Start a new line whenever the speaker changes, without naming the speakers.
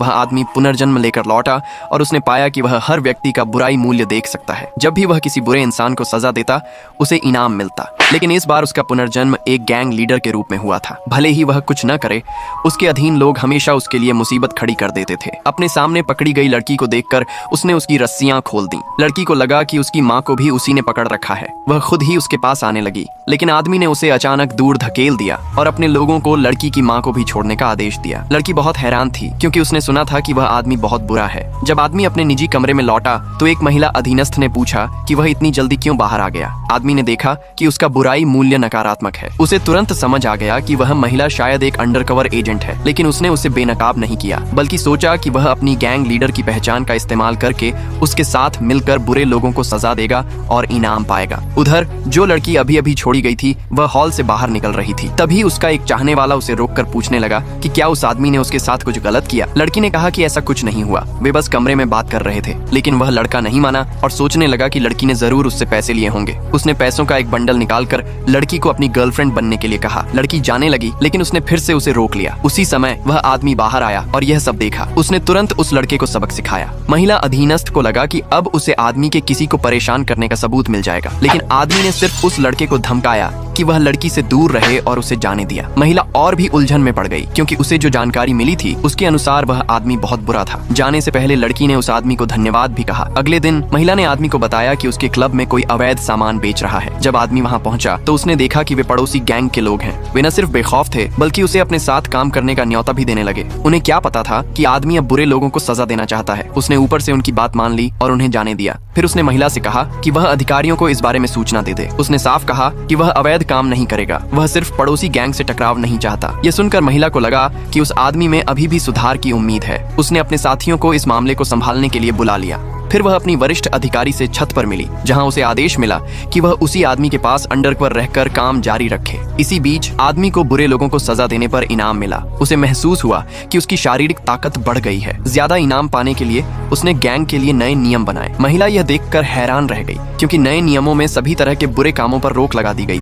वह आदमी पुनर्जन्म लेकर लौटा और उसने पाया कि वह हर व्यक्ति का बुराई मूल्य देख सकता है। जब भी वह किसी बुरे इंसान को सजा देता उसे इनाम मिलता, लेकिन इस बार उसका पुनर्जन्म एक गैंग लीडर के रूप में हुआ था। भले ही वह कुछ न करे, उसके अधीन लोग हमेशा उसके लिए मुसीबत खड़ी कर देते थे। अपने सामने पकड़ी गई लड़की को देखकर उसने उसकी रस्सियां खोल दी। लड़की को लगा कि उसकी माँ को भी उसी ने पकड़ रखा है। वह खुद ही उसके पास आने लगी, लेकिन आदमी ने उसे अचानक दूर धकेल दिया और अपने लोगों को लड़की की माँ को भी छोड़ने का आदेश दिया। लड़की बहुत हैरान थी क्योंकि उसने सुना था कि वह आदमी बहुत बुरा है। जब आदमी अपने निजी कमरे में लौटा तो एक महिला अधीनस्थ ने पूछा कि वह इतनी जल्दी क्यों बाहर आ गया। आदमी ने देखा कि उसका बुराई मूल्य नकारात्मक है। उसे तुरंत समझ आ गया कि वह महिला शायद एक अंडरकवर एजेंट है, लेकिन उसने उसे बेनकाब नहीं किया, बल्कि सोचा कि वह अपनी गैंग लीडर की पहचान का इस्तेमाल करके उसके साथ मिलकर बुरे लोगों को सजा देगा और इनाम पाएगा। उधर जो लड़की अभी अभी छोड़ी गई थी वह हॉल से बाहर निकल रही थी। तभी उसका एक चाहने वाला उसे रोककर पूछने लगा कि क्या उस आदमी ने उसके साथ कुछ गलत किया। लड़की ने कहा कि ऐसा कुछ नहीं हुआ, वे बस कमरे में बात कर रहे थे। लेकिन वह लड़का नहीं माना और सोचने लगा कि लड़की ने जरूर उससे पैसे लिए होंगे। उसने पैसों का एक बंडल निकालकर लड़की को अपनी गर्लफ्रेंड बनने के लिए कहा। लड़की जाने लगी, लेकिन उसने फिर से उसे रोक लिया। उसी समय वह आदमी बाहर आया और यह सब देखा। उसने तुरंत उस लड़के को सबक सिखाया। महिला अधीनस्थ को लगा कि अब उसे आदमी के किसी को परेशान करने का सबूत मिल जाएगा, लेकिन आदमी ने सिर्फ उस लड़के को धमकाया कि वह लड़की से दूर रहे और उसे जाने दिया। महिला और भी उलझन में पड़ गई क्योंकि उसे जो जानकारी मिली थी उसके अनुसार वह आदमी बहुत बुरा था। जाने से पहले लड़की ने उस आदमी को धन्यवाद भी कहा। अगले दिन महिला ने आदमी को बताया कि उसके क्लब में कोई अवैध सामान बेच रहा है। जब आदमी वहां पहुंचा तो उसने देखा कि वे पड़ोसी गैंग के लोग हैं। वे न सिर्फ बेखौफ थे बल्कि उसे अपने साथ काम करने का न्योता भी देने लगे। उन्हें क्या पता था कि आदमी अब बुरे लोगों को सजा देना चाहता है। उसने ऊपर से उनकी बात मान ली और उन्हें जाने दिया। फिर उसने महिला से कहा कि वह अधिकारियों को इस बारे में सूचना दे दे। उसने साफ कहा कि वह अवैध काम नहीं करेगा, वह सिर्फ पड़ोसी गैंग से टकराव नहीं चाहता। यह सुनकर महिला को लगा कि उस आदमी में अभी भी सुधार की उम्मीद है। उसने अपने साथियों को इस मामले को संभालने के लिए बुला लिया। फिर वह अपनी वरिष्ठ अधिकारी से छत पर मिली, जहां उसे आदेश मिला कि वह उसी आदमी के पास अंडरकवर रहकर काम जारी रखे। इसी बीच आदमी को बुरे लोगों को सजा देने पर इनाम मिला। उसे महसूस हुआ कि उसकी शारीरिक ताकत बढ़ गई है। ज्यादा इनाम पाने के लिए उसने गैंग के लिए नए नियम बनाए। महिला यह देखकर हैरान रह गई क्योंकि नए नियमों में सभी तरह के बुरे कामों पर रोक लगा दी गई।